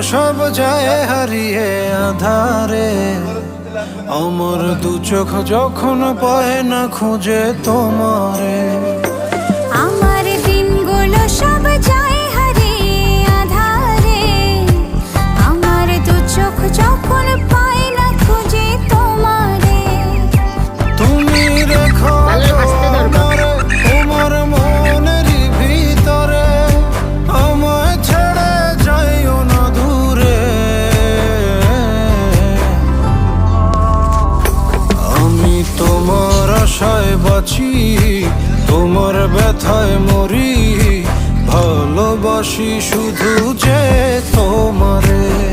সব যায় হারিয়ে আধারে, আমার দু চোখ যখন পায় না খুঁজে তোমারে। আমার দিনগুলো সব যায় হারিয়ে আধারে, আমার দু চোখ যখন পায় না খুঁজে তোমারে। তুমি রেখো তোমার মনের ভিতরে, আমায় ছেড়ে যাইও না দূরে। আমি তোমার আশায় বাঁচি, তোমার ব্যথায় মরি, ভালোবাসি শুধু যে তোমারে।